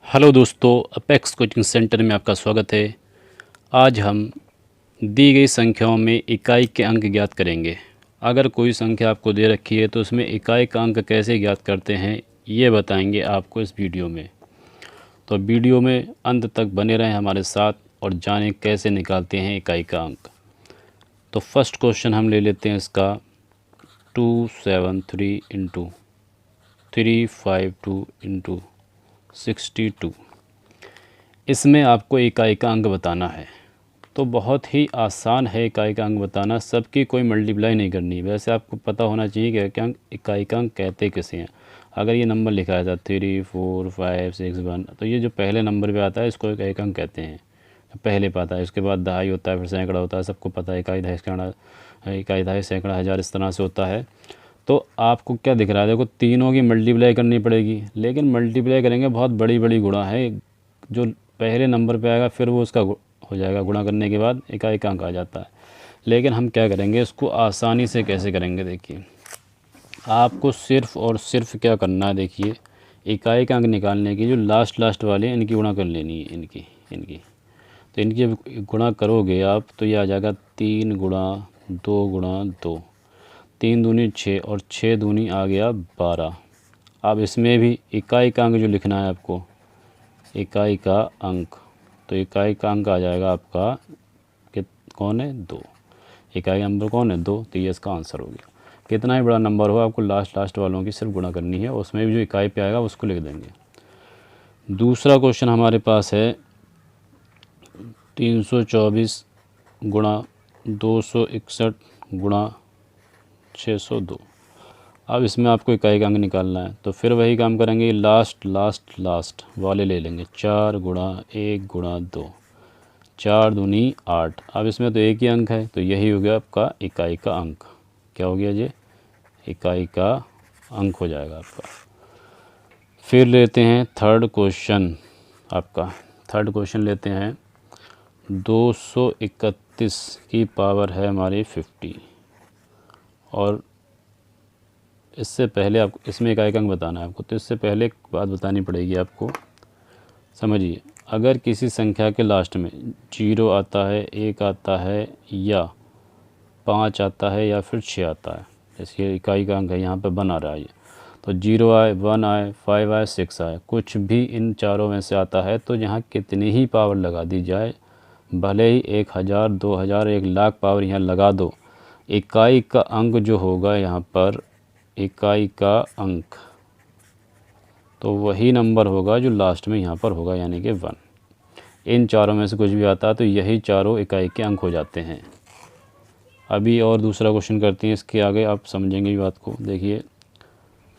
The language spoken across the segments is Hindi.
हेलो दोस्तों, अपेक्स कोचिंग सेंटर में आपका स्वागत है। आज हम दी गई संख्याओं में इकाई के अंक ज्ञात करेंगे। अगर कोई संख्या आपको दे रखी है तो उसमें इकाई का अंक कैसे ज्ञात करते हैं ये बताएंगे आपको इस वीडियो में। तो वीडियो में अंत तक बने रहें हमारे साथ और जानें कैसे निकालते हैं इकाई का अंक। तो फर्स्ट क्वेश्चन हम ले लेते हैं इसका 273 इंटू 352 इंटू 62। इसमें आपको इकाई का अंक बताना है। तो बहुत ही आसान है इकाई का अंक बताना, सबकी कोई मल्टीप्लाई नहीं करनी। वैसे आपको पता होना चाहिए कि क्या इकाई का अंक कहते किसे हैं। अगर ये नंबर लिखा है था 3 4 5 6 1, तो ये जो पहले नंबर पे आता है इसको इकाई का अंक कहते हैं। तो पहले पता है, उसके बाद दहाई होता है, फिर सैकड़ा होता है, सबको पता है। इकाई दहाई सैकड़ा हज़ार इस तरह से होता है। तो आपको क्या दिख रहा है, देखो तीनों की मल्टीप्लाई करनी पड़ेगी, लेकिन मल्टीप्लाई करेंगे बहुत बड़ी बड़ी गुणा है। जो पहले नंबर पे आएगा फिर वो उसका हो जाएगा, गुणा करने के बाद इकाई का अंक आ जाता है। लेकिन हम क्या करेंगे, इसको आसानी से कैसे करेंगे, देखिए आपको सिर्फ़ और सिर्फ क्या करना है। देखिए इकाई का अंक निकालने की जो लास्ट वाले इनकी गुणा कर लेनी है, इनकी तो इनकी जब गुणा करोगे आप तो ये आ जाएगा 3 गुणा 2 गुणा 2, 3 दूनी 6 और 6 दूनी आ गया 12। अब इसमें भी इकाई का अंक जो लिखना है आपको, इकाई का अंक, तो इकाई का अंक आ जाएगा आपका कि कौन है 2। इकाई नंबर कौन है 2, तो ये इसका आंसर हो गया। कितना ही बड़ा नंबर हो आपको लास्ट वालों की सिर्फ गुणा करनी है, उसमें भी जो इकाई पे आएगा उसको लिख देंगे। दूसरा क्वेश्चन हमारे पास है 324 गुणा 261 गुणा 602। अब इसमें आपको इकाई का अंक निकालना है, तो फिर वही काम करेंगे, लास्ट वाले ले लेंगे। 4 गुणा 1 गुणा 2, 4 दूनी 8। अब इसमें तो एक ही अंक है, तो यही हो गया आपका इकाई का अंक। क्या हो गया ये, इकाई का अंक हो जाएगा आपका। फिर लेते हैं थर्ड क्वेश्चन। आपका थर्ड क्वेश्चन लेते हैं 231 की पावर है हमारी 50, और इससे पहले आप इसमें इकाई का अंक बताना है आपको। तो इससे पहले एक बात बतानी पड़ेगी आपको, समझिए। अगर किसी संख्या के लास्ट में 0 आता है, 1 आता है, या 5 आता है, या फिर 6 आता है, जैसे इकाई का अंक है यहाँ पे बना रहा है ये, तो 0 आए, 1 आए, 5 आए, 6 आए, कुछ भी इन चारों में से आता है, तो यहाँ कितनी ही पावर लगा दी जाए, भले ही 1000 2000 1,00,000 पावर यहाँ लगा दो, इकाई का अंक जो होगा यहाँ पर, इकाई का अंक तो वही नंबर होगा जो लास्ट में यहाँ पर होगा, यानी कि 1। इन चारों में से कुछ भी आता है तो यही चारों इकाई के अंक हो जाते हैं। अभी और दूसरा क्वेश्चन करते हैं, इसके आगे आप समझेंगे बात को। देखिए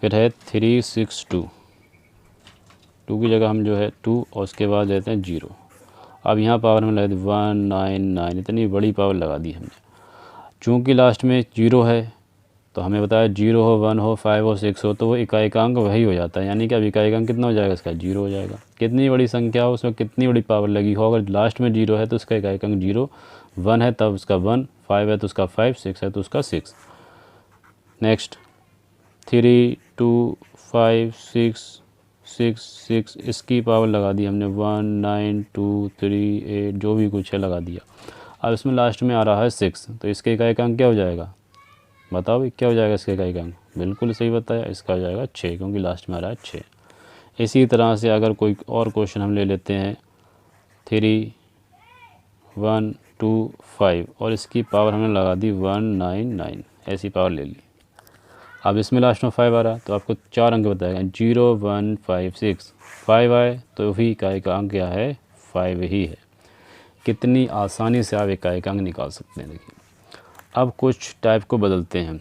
फिर है 362, 2 की जगह हम जो है 2 और उसके बाद देते हैं 0। अब यहाँ पावर में लगा दी 199, इतनी बड़ी पावर लगा दी हमने। चूँकि लास्ट में 0 है तो हमें बताया 0 हो, 1 हो, 5 हो, 6 हो, तो वो इकाई का अंक वही हो जाता है। यानी कि अब इकाई का अंक कितना हो जाएगा इसका, 0 हो जाएगा। कितनी बड़ी संख्या हो, उसमें कितनी बड़ी पावर लगी हो, अगर लास्ट में 0 है तो उसका इकाई का अंक 0, 1 है तब उसका 1, 5 है तो उसका 5, 6 है तो उसका 6। नेक्स्ट 3 2 5 6 6 6, इसकी पावर लगा दी हमने 1 9 2 3 8, जो भी कुछ है लगा दिया। अब इसमें लास्ट में आ रहा है 6, तो इसके इकाई का अंक क्या हो जाएगा, बताओ भाई क्या हो जाएगा इसके इकाई का अंक। बिल्कुल सही बताया, इसका हो जाएगा 6, क्योंकि लास्ट में आ रहा है 6। इसी तरह से अगर कोई और क्वेश्चन हम ले लेते हैं 3 1 2 5, और इसकी पावर हमने लगा दी 199, ऐसी पावर ले ली। अब इसमें लास्ट में 5 आ रहा है तो आपको 4 अंक बताएगा, 0 1 5 6, 5 आए तो वही इकाई का अंक क्या है, 5 ही है। कितनी आसानी से आप इकाई का अंक निकाल सकते हैं। देखिए अब कुछ टाइप को बदलते हैं।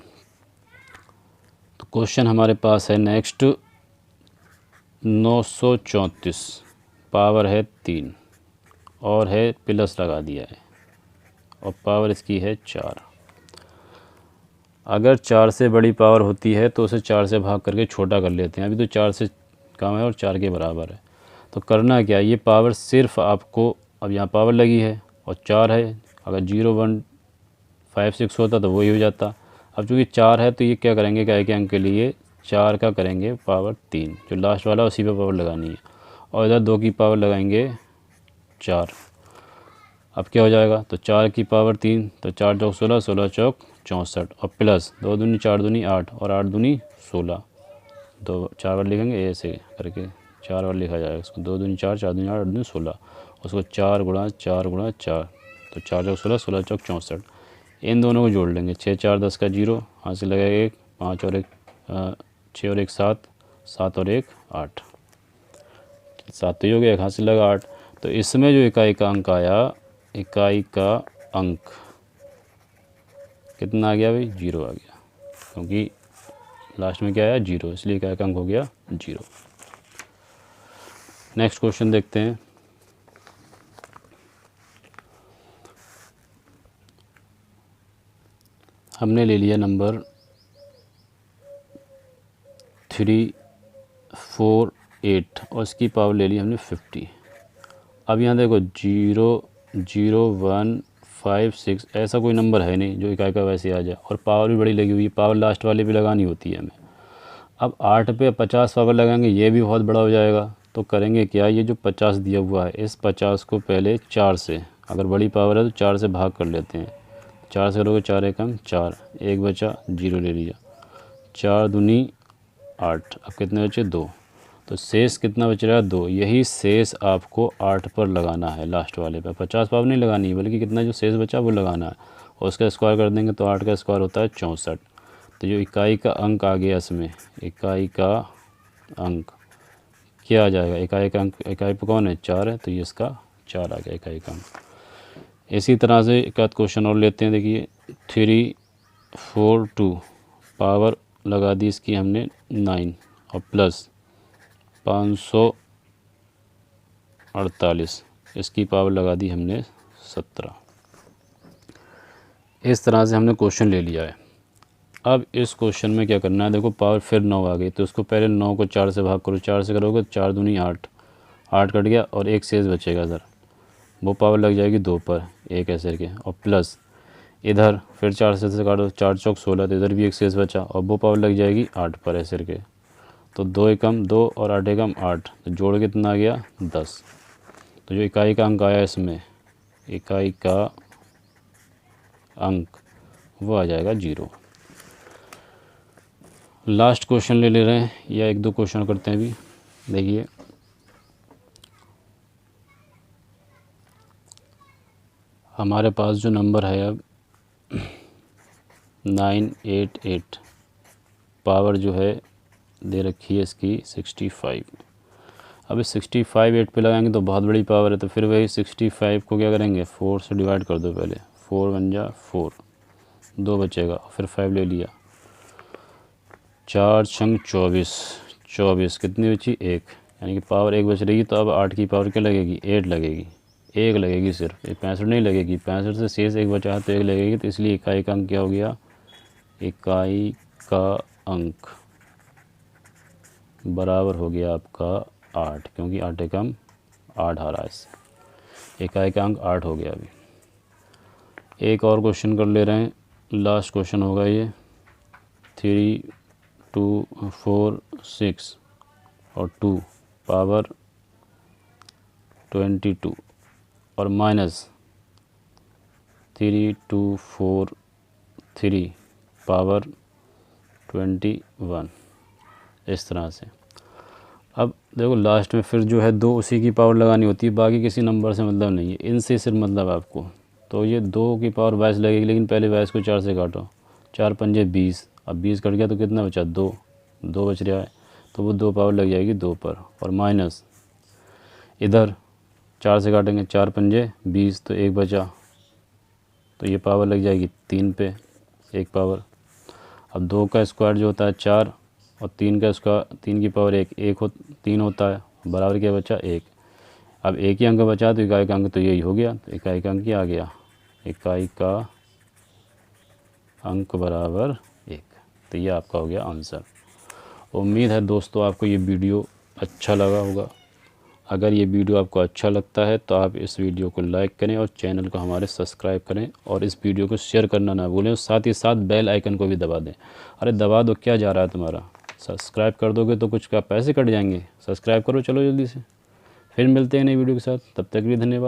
तो क्वेश्चन हमारे पास है नेक्स्ट 934, पावर है 3 और है प्लस लगा दिया है, और पावर इसकी है 4। अगर 4 से बड़ी पावर होती है तो उसे 4 से भाग करके छोटा कर लेते हैं। अभी तो 4 से कम है और 4 के बराबर है, तो करना क्या, ये पावर सिर्फ आपको, अब यहाँ पावर लगी है और 4 है, अगर 0 1 5 6 होता तो वही हो जाता। अब चूँकि 4 है तो ये क्या करेंगे, इकाई के अंक के लिए 4 का करेंगे पावर 3, जो लास्ट वाला उसी पे पावर लगानी है। और इधर 2 की पावर लगाएंगे 4। अब क्या हो जाएगा, तो 4 की पावर 3, तो 4 चौक 16, 16 चौक 64, और प्लस 2 दूनी 4 दूनी 8 और 8 दूनी 16। 2 4 बार लिखेंगे ऐसे करके, 4 बार लिखा जाएगा इसको। 2 दूनी 4, 4 दूनी 8, 8 दूनी 16, उसको 4 गुणा 4 गुणा 4, तो 4 चौक 16, 16 चौक 64। इन दोनों को जोड़ लेंगे, 6 4 10 का 0, यहाँ से लगेगा 1, 5 और 1 6 और 1 7, 7 और 1 8, 7 तो ही हो गया, यहाँ से लगा 8। तो इसमें जो इकाई का अंक आया, इकाई का अंक कितना आ गया भाई, 0 आ गया, क्योंकि लास्ट में क्या आया 0, इसलिए इकाई का अंक हो गया 0। नेक्स्ट क्वेश्चन देखते हैं। हमने ले लिया नंबर 3 4 8 और इसकी पावर ले ली हमने 50। अब यहाँ देखो 0 0 1 5 6 ऐसा कोई नंबर है नहीं जो इकाई का वैसे आ जाए, और पावर भी बड़ी लगी हुई है, पावर लास्ट वाले पे लगानी होती है हमें। अब 8 पे 50 पावर लगाएंगे, ये भी बहुत बड़ा हो जाएगा। तो करेंगे क्या, ये जो 50 दिया हुआ है, इस 50 को पहले 4 से, अगर बड़ी पावर है तो 4 से भाग कर लेते हैं। 4 से करोगे 4 एकम 4, 1 बचा 0 ले लिया, 4 दूनी 8, अब कितने बचे 2, तो शेष कितना बच रहा है 2। यही शेष आपको 8 पर लगाना है, लास्ट वाले पर 50 पावर नहीं लगानी है, बल्कि कितना जो शेष बचा वो लगाना है, और उसका स्क्वायर कर देंगे तो 8 का स्क्वायर होता है 64। तो जो इकाई का अंक आ गया इसमें, इकाई का अंक क्या आ जाएगा, इकाई का अंक, इकाई पर कौन है 4 है, तो ये इसका 4 आ गया इकाई का अंक। इसी तरह से एक आध क्वेश्चन और लेते हैं। देखिए 3 4 2 पावर लगा दी इसकी हमने 9 और प्लस 548, इसकी पावर लगा दी हमने 17। इस तरह से हमने क्वेश्चन ले लिया है। अब इस क्वेश्चन में क्या करना है, देखो पावर फिर 9 आ गई, तो उसको पहले 9 को 4 से भाग करो, 4 से करोगे 4 दूनी 8, 8 कट गया और एक शेष बचेगा सर, वो पावर लग जाएगी 2 पर, एक ऐसे के, और प्लस इधर फिर 4 से काटो, 4 चौक 16, तो इधर भी एक शेष बचा और वो पावर लग जाएगी 8 पर ऐसे के। तो 2 एकम 2 और 8 एकम 8, तो जोड़ के कितना आ गया 10। तो जो इकाई का अंक आया इसमें, इकाई का अंक वो आ जाएगा 0। लास्ट क्वेश्चन ले रहे हैं, या एक दो क्वेश्चन करते हैं अभी। देखिए हमारे पास जो नंबर है अब 988, पावर जो है दे रखी है इसकी 65। अब इस 65 8 पे लगाएंगे तो बहुत बड़ी पावर है, तो फिर वही 65 को क्या करेंगे 4 से डिवाइड कर दो पहले, 4 1 जा 4, 2 बचेगा, फिर 5 ले लिया, 4 छंग 24, 24 कितनी बची 1, यानी कि पावर 1 बच रही। तो अब 8 की पावर क्या लगेगी 8 लगेगी, 1 लगेगी सिर्फ, 65 नहीं लगेगी, 65 से शेष 1 बचा है तो 1 लगेगी। तो इसलिए इकाई का अंक क्या हो गया, इकाई का अंक बराबर हो गया आपका 8, क्योंकि 8 एकम 8 आ रहा है इससे, इकाई का अंक 8 हो गया। अभी एक और क्वेश्चन कर ले रहे हैं, लास्ट क्वेश्चन होगा ये। 3 2 4 6 और 2 पावर 22 और माइनस 3 2 4 3 पावर 21, इस तरह से। अब देखो लास्ट में फिर जो है 2 उसी की पावर लगानी होती है, बाकी किसी नंबर से मतलब नहीं है, इनसे सिर्फ मतलब आपको। तो ये 2 की पावर 22 लगेगी, लेकिन पहले 22 को 4 से काटो, 4 पंजे 20, अब 20 कट गया तो कितना बचा 2, 2 बच रहा है, तो वो 2 पावर लग जाएगी 2 पर, और माइनस इधर 4 से काटेंगे, 4 पंजे 20, तो 1 बचा, तो ये पावर लग जाएगी 3 पे, 1 पावर। अब 2 का स्क्वायर जो होता है 4, और 3 का स्क्वायर 3 की पावर 1 3 होता है, बराबर क्या बचा 1। अब एक ही अंक बचा, तो इकाई का अंक तो यही हो गया, तो इकाई का अंक क्या आ गया, इकाई का अंक बराबर 1। तो ये आपका हो गया आंसर। उम्मीद है दोस्तों आपको ये वीडियो अच्छा लगा होगा। अगर ये वीडियो आपको अच्छा लगता है तो आप इस वीडियो को लाइक करें और चैनल को हमारे सब्सक्राइब करें, और इस वीडियो को शेयर करना ना भूलें, और साथ ही साथ बेल आइकन को भी दबा दें। अरे दबा दो, क्या जा रहा है तुम्हारा, सब्सक्राइब कर दोगे तो कुछ क्या पैसे कट जाएंगे, सब्सक्राइब करो चलो जल्दी से। फिर मिलते हैं नई वीडियो के साथ, तब तक के लिए धन्यवाद।